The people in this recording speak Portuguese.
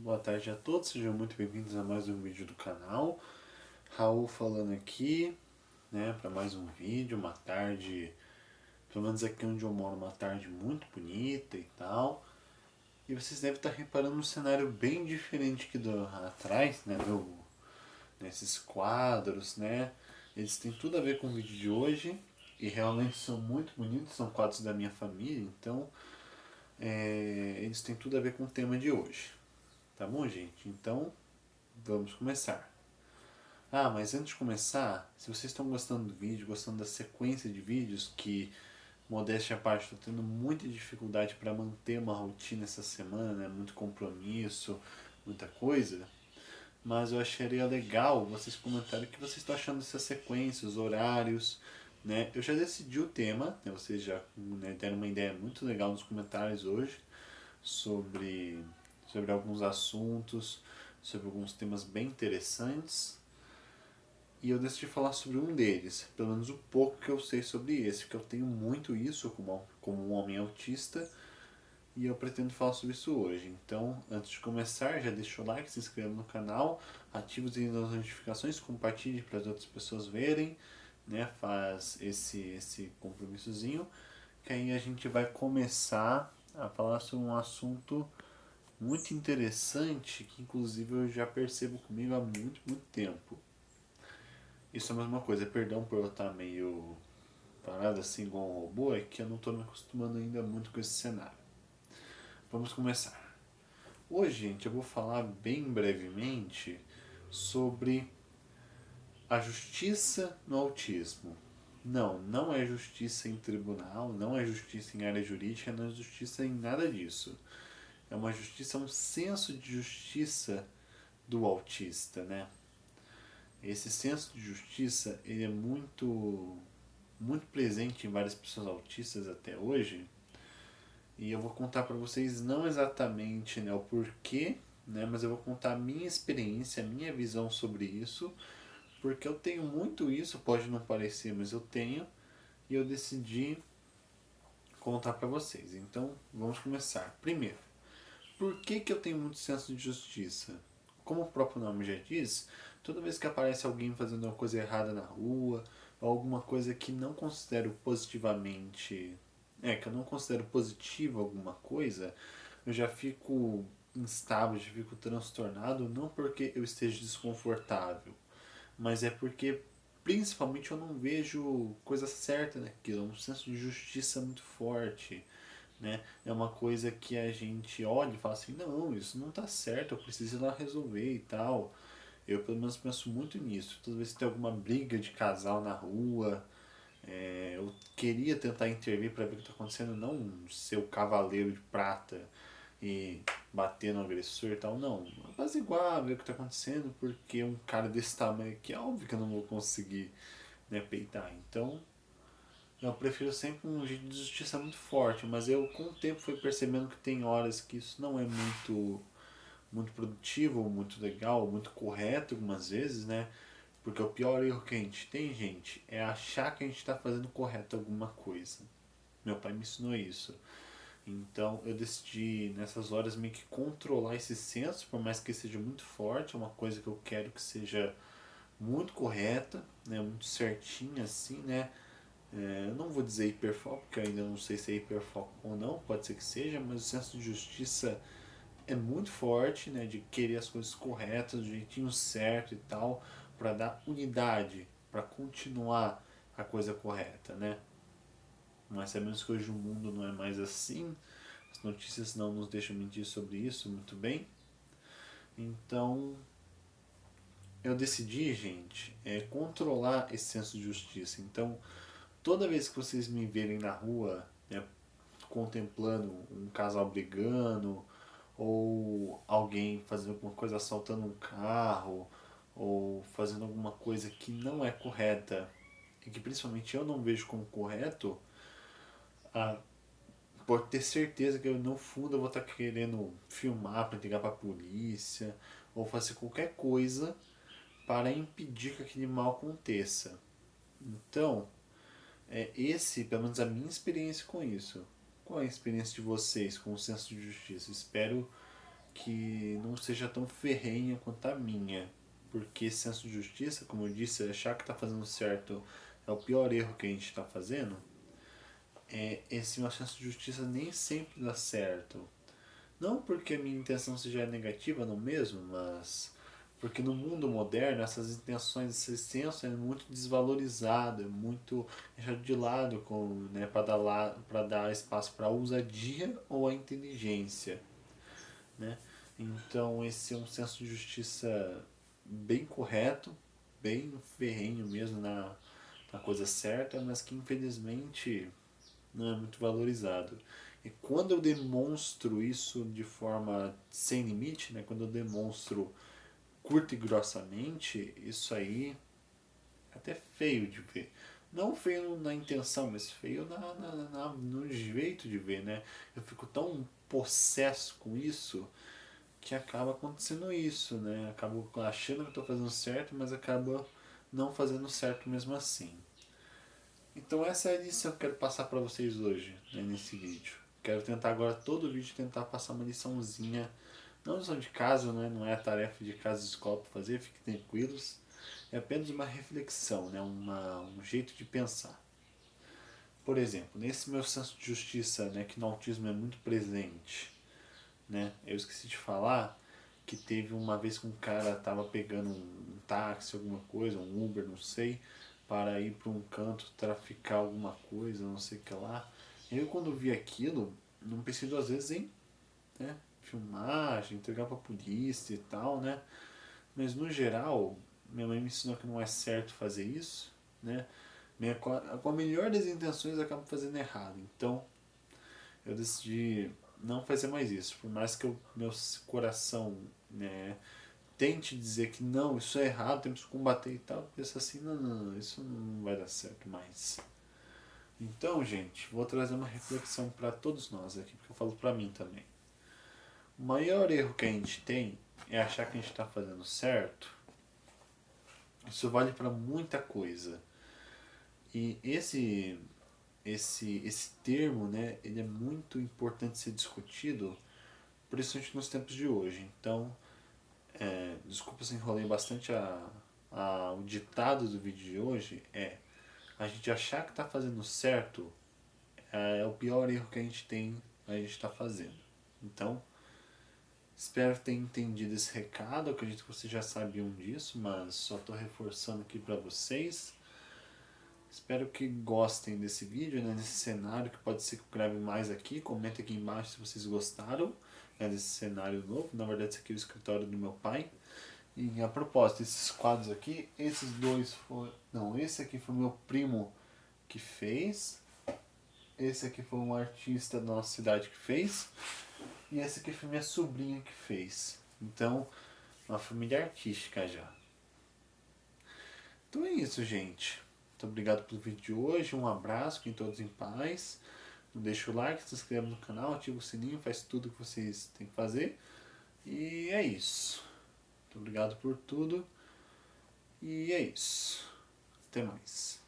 Boa tarde a todos, sejam muito bem-vindos a mais um vídeo do canal. Raul falando aqui, né, para mais um vídeo, uma tarde, pelo menos aqui onde eu moro, uma tarde muito bonita e tal. E vocês devem estar reparando um cenário bem diferente aqui atrás, né, nesses quadros, né. Eles têm tudo a ver com o vídeo de hoje e realmente são muito bonitos, são quadros da minha família, então eles têm tudo a ver com o tema de hoje. Tá bom, gente? Então, vamos começar. Mas antes de começar, se vocês estão gostando do vídeo, gostando da sequência de vídeos, que, modéstia à parte, estou tendo muita dificuldade para manter uma rotina essa semana, né? Muito compromisso, muita coisa, mas eu acharia legal vocês comentarem o que vocês estão achando dessa sequência, os horários, né? Eu já decidi o tema, né? Vocês já, né, deram uma ideia muito legal nos comentários hoje sobre, sobre alguns assuntos, sobre alguns temas bem interessantes. E eu decidi falar sobre um deles, pelo menos o pouco que eu sei sobre esse, porque eu tenho muito isso como um homem autista e eu pretendo falar sobre isso hoje. Então, antes de começar, já deixa o like, se inscreva no canal, ative o sininho das notificações, compartilhe para as outras pessoas verem, né? Faz esse compromissozinho, que aí a gente vai começar a falar sobre um assunto muito interessante que inclusive eu já percebo comigo há muito, muito tempo. Isso é a mesma coisa, perdão por eu estar meio parado assim igual um robô, é que eu não estou me acostumando ainda muito com esse cenário. Vamos começar. Hoje, gente, eu vou falar bem brevemente sobre a justiça no autismo. Não, não é justiça em tribunal, não é justiça em área jurídica, não é justiça em nada disso. É uma justiça, um senso de justiça do autista, né? Esse senso de justiça, ele é muito presente em várias pessoas autistas até hoje. E eu vou contar para vocês não exatamente, né, o porquê, né, mas eu vou contar a minha experiência, a minha visão sobre isso, porque eu tenho muito isso, pode não parecer, mas eu tenho, e eu decidi contar para vocês. Então, vamos começar. Primeiro, por que eu tenho muito senso de justiça? Como o próprio nome já diz, toda vez que aparece alguém fazendo uma coisa errada na rua, ou alguma coisa que não considero positivamente. Que eu não considero positiva alguma coisa, eu já fico instável, já fico transtornado, não porque eu esteja desconfortável, mas é porque principalmente eu não vejo coisa certa naquilo, um senso de justiça muito forte, né? É uma coisa que a gente olha e fala assim, não, isso não tá certo, eu preciso ir lá resolver e tal. Eu pelo menos penso muito nisso. Toda vez que tem alguma briga de casal na rua, eu queria tentar intervir para ver o que está acontecendo, não ser o cavaleiro de prata e bater no agressor e tal, não. Apaziguar, ver o que está acontecendo, porque um cara desse tamanho aqui é óbvio que eu não vou conseguir, né, peitar. Então, eu prefiro sempre um jeito de justiça muito forte, mas eu com o tempo fui percebendo que tem horas que isso não é muito produtivo, muito legal, muito correto algumas vezes, né? Porque o pior erro que a gente tem, gente, é achar que a gente está fazendo correto alguma coisa. Meu pai me ensinou isso. Então eu decidi nessas horas meio que controlar esse senso, por mais que seja muito forte, é uma coisa que eu quero que seja muito correta, né, muito certinha assim, né? Eu não vou dizer hiperfoco, porque eu ainda não sei se é hiperfoco ou não, pode ser que seja, mas o senso de justiça é muito forte, né, de querer as coisas corretas, do jeitinho certo e tal, para dar unidade, para continuar a coisa correta, né? Mas sabemos que hoje o mundo não é mais assim, as notícias não nos deixam mentir sobre isso muito bem. Então, eu decidi, gente, controlar esse senso de justiça. Então, toda vez que vocês me verem na rua, né, contemplando um casal brigando, ou alguém fazendo alguma coisa, assaltando um carro, ou fazendo alguma coisa que não é correta, e que principalmente eu não vejo como correto, ah, pode ter certeza que eu, no fundo eu vou estar querendo filmar para entregar para a polícia, ou fazer qualquer coisa para impedir que aquele mal aconteça. Então, esse, pelo menos a minha experiência com isso. Qual é a experiência de vocês com o senso de justiça? Espero que não seja tão ferrenha quanto a minha. Porque esse senso de justiça, como eu disse, achar que está fazendo certo é o pior erro que a gente está fazendo. Esse meu senso de justiça nem sempre dá certo. Não porque a minha intenção seja negativa, não mesmo, mas porque no mundo moderno essas intenções, esse senso é muito desvalorizado, é muito deixado de lado né, para dar espaço para a ousadia ou a inteligência. Né? Então esse é um senso de justiça bem correto, bem ferrenho mesmo na coisa certa, mas que infelizmente não é muito valorizado. E quando eu demonstro isso de forma sem limite, né, quando eu demonstro curto e grossamente, isso aí é até feio de ver. Não feio na intenção, mas feio no jeito de ver, né? Eu fico tão possesso com isso que acaba acontecendo isso, né? Acabo achando que estou fazendo certo, mas acaba não fazendo certo mesmo assim. Então essa é a lição que eu quero passar para vocês hoje, né, nesse vídeo. Quero tentar agora todo vídeo tentar passar uma liçãozinha, não lição de casa, né? Não é a tarefa de casa de escola para fazer, fiquem tranquilos. É apenas uma reflexão, né? Um jeito de pensar. Por exemplo, nesse meu senso de justiça, né, que no autismo é muito presente, né? Eu esqueci de falar que teve uma vez que um cara tava pegando um táxi, alguma coisa, um Uber, não sei, para ir para um canto traficar alguma coisa, não sei o que lá. Eu quando vi aquilo, não pensei duas vezes em, né, filmagem, entregar pra polícia e tal, né? Mas no geral, minha mãe me ensinou que não é certo fazer isso, né? Com a melhor das intenções acaba fazendo errado. Então, eu decidi não fazer mais isso. Por mais que meu coração, né, tente dizer que não, isso é errado, temos que combater e tal, pensa assim, não, isso não vai dar certo mais. Então, gente, vou trazer uma reflexão para todos nós aqui, porque eu falo para mim também. O maior erro que a gente tem é achar que a gente está fazendo certo. Isso vale para muita coisa. E esse termo, né, ele é muito importante ser discutido, principalmente nos tempos de hoje. Então, desculpa se enrolei bastante o ditado do vídeo de hoje a gente achar que está fazendo certo é o pior erro que a gente está fazendo. Então, espero ter entendido esse recado, acredito que vocês já sabiam disso, mas só estou reforçando aqui para vocês. Espero que gostem desse vídeo, né, desse cenário, que pode ser que eu grave mais aqui. Comenta aqui embaixo se vocês gostaram, né, desse cenário novo. Na verdade, esse aqui é o escritório do meu pai. E a propósito, esses quadros aqui, esses dois foram... Não, esse aqui foi meu primo que fez. Esse aqui foi um artista da nossa cidade que fez. E esse aqui foi minha sobrinha que fez. Então, uma família artística já. Então é isso, gente. Muito obrigado pelo vídeo de hoje. Um abraço, fiquem todos em paz. Deixa o like, se inscreva no canal, ativa o sininho, faz tudo o que vocês têm que fazer. E é isso. Muito obrigado por tudo. E é isso. Até mais.